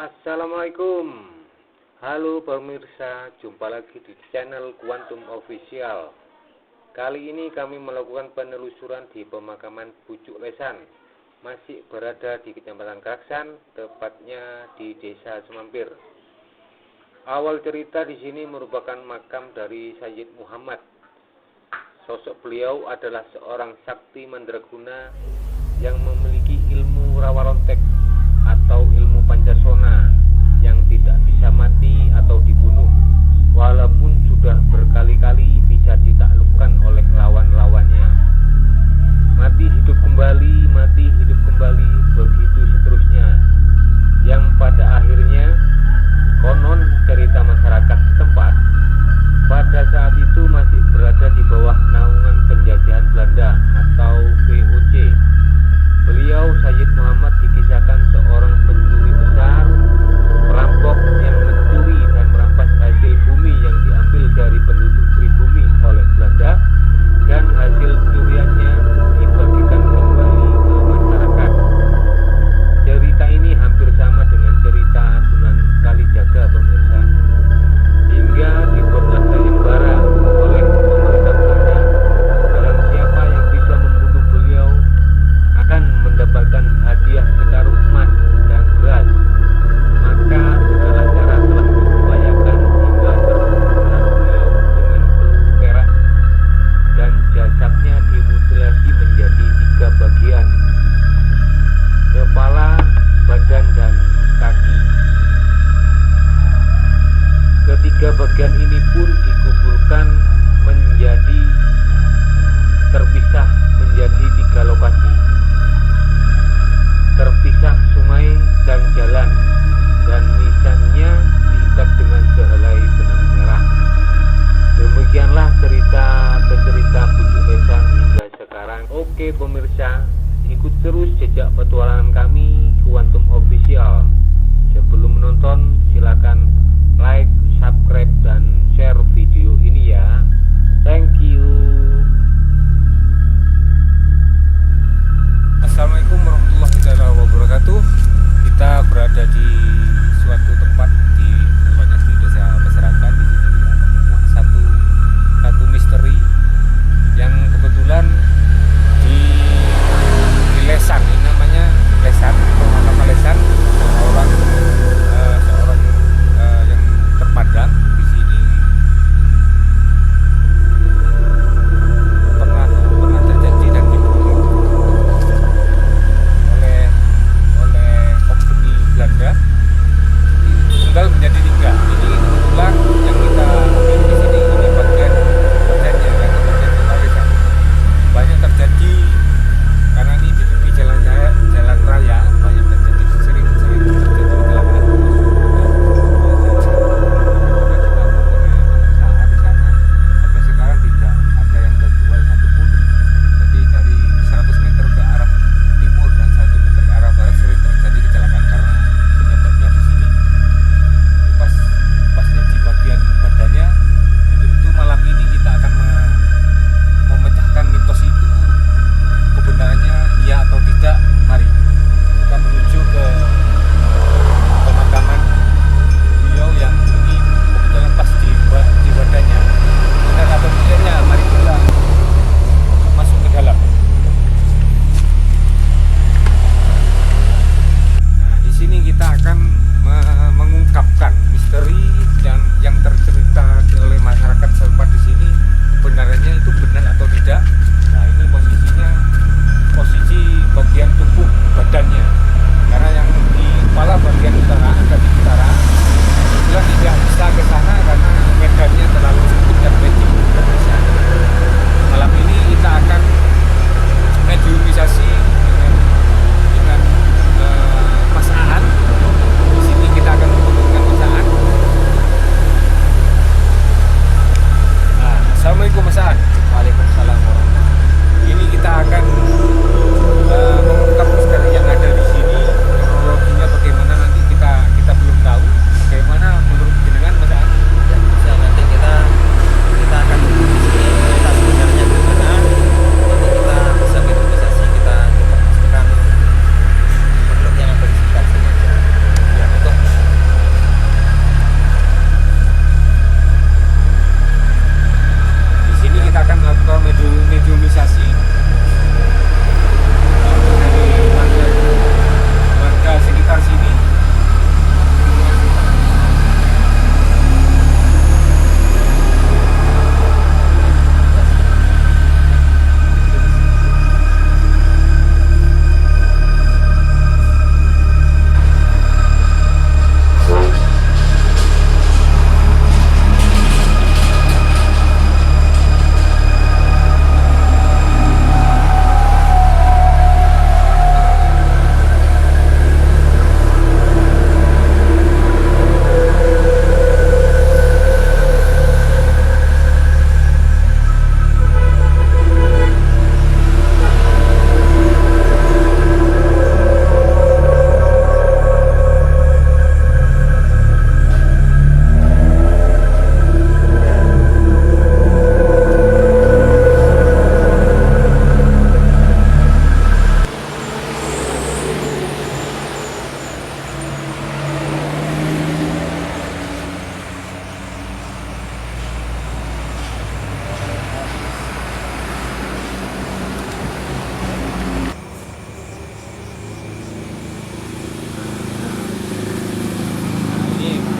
Assalamualaikum. Halo pemirsa, jumpa lagi di channel Quantum Official. Kali ini kami melakukan penelusuran di pemakaman Pucuk Lesan, masih berada di Kecamatan Kraksan, tepatnya di Desa Semampir. Awal cerita di sini merupakan makam dari Sayyid Muhammad. Sosok beliau adalah seorang sakti mandraguna yang memiliki ilmu rawarontek atau ilmu pancasona yang tidak bisa mati atau dibunuh, walaupun sudah berkali-kali bisa ditaklukkan oleh lawan-lawannya. Mati hidup kembali, begitu seterusnya, yang pada akhirnya konon cerita masyarakat setempat pada saat itu masih berada di bawah naungan penjajahan Belanda atau VOC. Beliau Sayyid Muhammad dikisahkan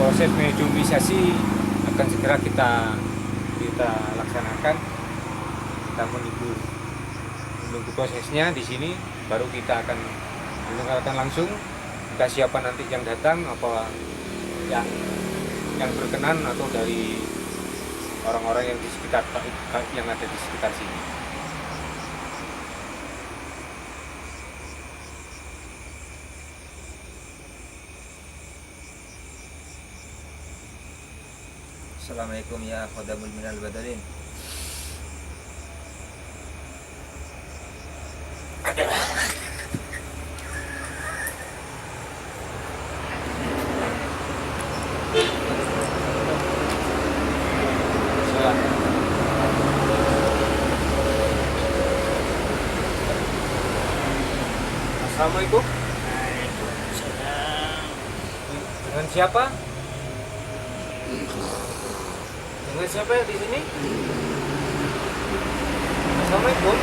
proses mediumisasi akan segera kita laksanakan. Kita menunggu prosesnya di sini, baru kita akan mendengarkan langsung. Kita siapa nanti yang datang, apa yang berkenan atau dari orang-orang yang di sekitar, yang ada di sekitar sini. Assalamualaikum ya Khodamul Minal Badarin. Assalamualaikum. Waalaikumsalam. Dengan siapa? Dengan siapa di sini? Assalamualaikum.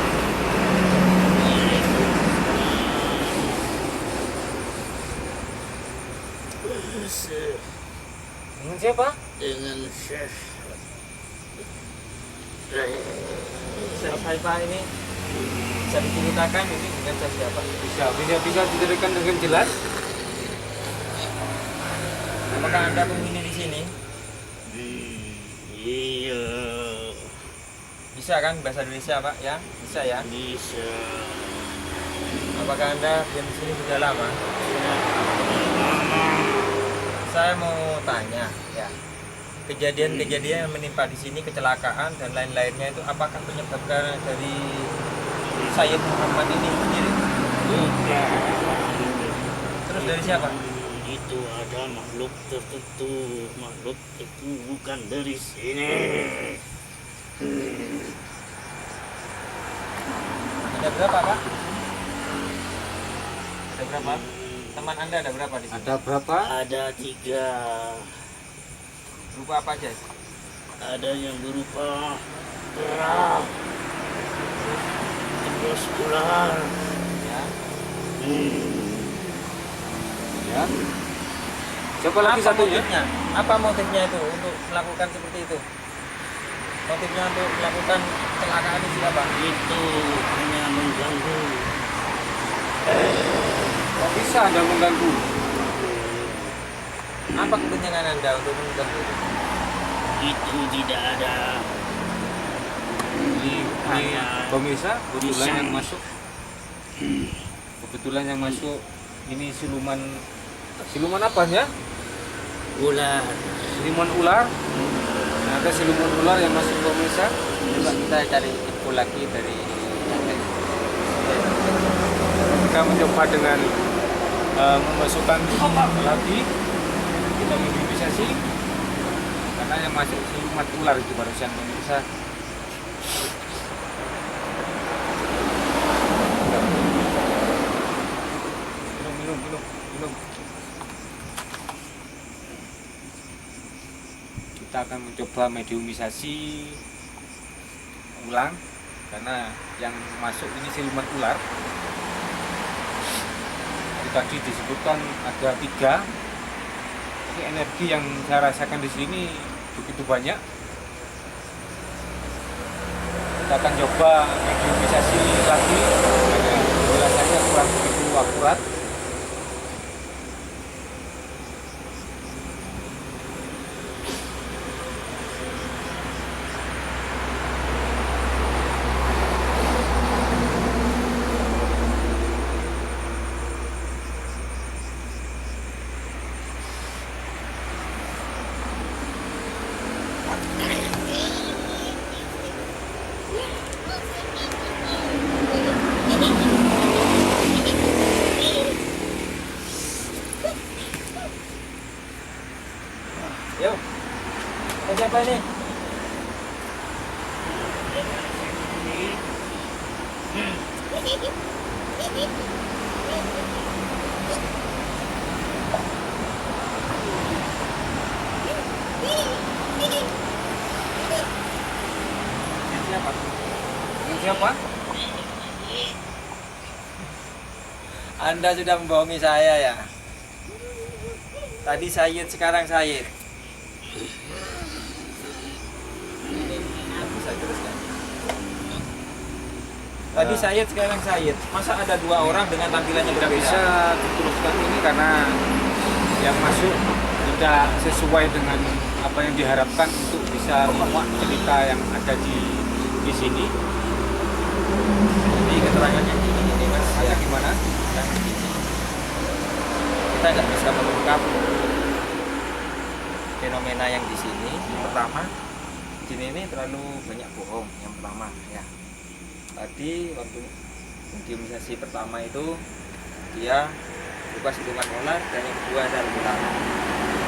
Dengan siapa? Dengan Syekh. Siapa ini? Bisa diceritakan ini dengan siapa? Bisa diceritakan dengan jelas? Apakah Anda penghuni di sini? Iya. Bisa kan bahasa Indonesia, Pak? Ya, bisa ya. Bisa. Apakah Anda diam di sini sudah lama? Saya mau tanya, ya. Kejadian-kejadian yang menimpa di sini, kecelakaan dan lain-lainnya itu apakah penyebabnya dari Sayyid Muhammad ini sendiri? Bukan. Terus dari siapa? Itu ada makhluk tertentu. Makhluk itu bukan dari sini. Ada berapa, Pak? Ada berapa? Teman Anda ada berapa di sini? Ada berapa? Ada 3. Berupa apa aja? Ada yang berupa kera, terus ular. Ya. Ya. Siapa lagi satunya? Motifnya? Apa motifnya itu untuk melakukan seperti itu? Motifnya untuk melakukan kecelakaan itu apa? Itu hanya mengganggu. Kok bisa Anda mengganggu? Apa kepentingan Anda untuk mengganggu? Itu tidak ada. Ini pemirsa, kebetulan Bisa. yang masuk. Kebetulan yang masuk ini siluman apanya? Ular. Siluman ular. Nah, ada siluman ular yang masuk pemirsa. Coba kita cari info lagi dari Kita mencoba dengan memasukkan lagi, kita mediumisasi karena yang masuk siluman ular itu barusan pemirsa. Minum. Kita akan mencoba mediumisasi ulang karena yang masuk ini siluman ular. Tadi disebutkan ada 3. Ini energi yang saya rasakan di sini begitu banyak. Kita akan coba mediumisasi lagi karena penjelasannya kurang begitu akurat. Yuk. Siapa ini? Siapa? Siapa? Anda sudah membohongi saya ya? Tadi Sayyid, sekarang Sayyid. Ini bisa teruskan. Tadi Sayyid, sekarang Sayyid. Masa ada dua orang dengan tampilannya Tidak berbeda? bisa diteruskan ini karena yang masuk tidak sesuai dengan apa yang diharapkan untuk bisa memuat cerita yang ada di sini. Jadi keterangannya ini mas, Saya gimana? dan ini kita nggak bisa mengungkap fenomena yang di sini. Pertama, jin ini terlalu banyak bohong. Yang pertama ya. Tadi waktu intimidasi pertama itu dia buka siluman ular, dan yang kedua ada ular.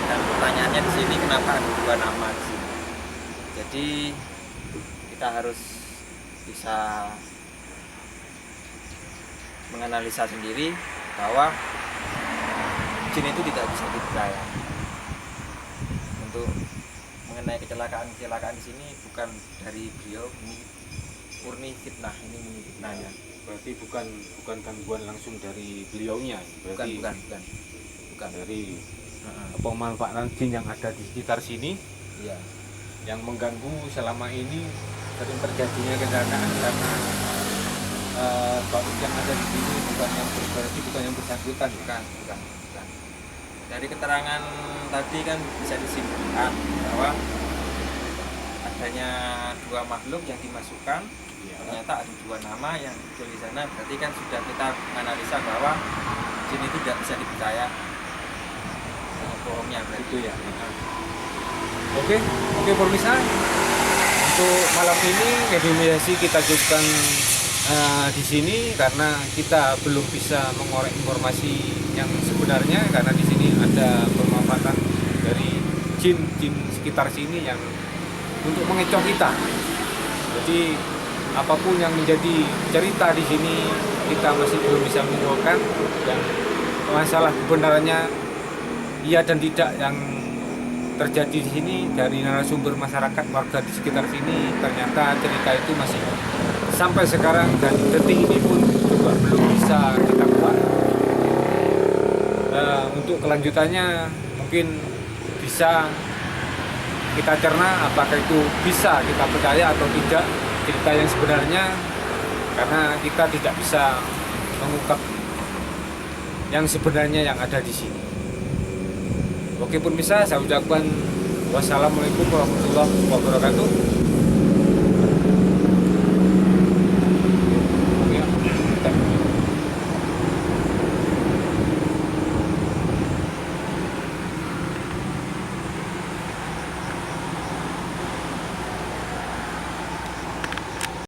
Dan pertanyaannya di sini kenapa ada dua nama di sini. Jadi kita harus bisa menganalisa sendiri bahwa jin itu tidak bisa dipercaya. Untuk mengenai kecelakaan di sini bukan dari beliau, ini murni fitnah, ini murni fitnahnya. Berarti bukan gangguan langsung dari beliaunya. Berarti Bukan. dari pemanfaatan jin yang ada di sekitar sini Iya. yang mengganggu selama ini sering terjadinya kecelakaan karena baut yang ada di sini bukan yang bersangkutan. Bukan. Dari keterangan tadi kan bisa disimpulkan bahwa adanya dua makhluk yang dimasukkan, ternyata ada dua nama yang muncul di sana. Berarti kan sudah kita menganalisa bahwa jin itu tidak bisa dipercaya bohongnya berarti. Itu ya. Oke, pemirsa. Untuk malam ini mediasi kita cukupkan di sini karena kita belum bisa mengorek informasi yang sebenarnya, karena di sini ada pemanfaatan dari jin sekitar sini yang untuk mengecoh kita. Jadi apapun yang menjadi cerita di sini kita masih belum bisa menyimpulkan, dan masalah kebenarannya iya dan tidak yang terjadi di sini dari narasumber masyarakat warga di sekitar sini, ternyata cerita itu masih sampai sekarang dan detik ini pun juga belum bisa kita buat. Untuk kelanjutannya mungkin bisa kita cerna apakah itu bisa kita percaya atau tidak cerita yang sebenarnya, karena kita tidak bisa mengungkap yang sebenarnya yang ada di sini. Oke pemirsa, saya ucapkan wassalamualaikum warahmatullahi wabarakatuh.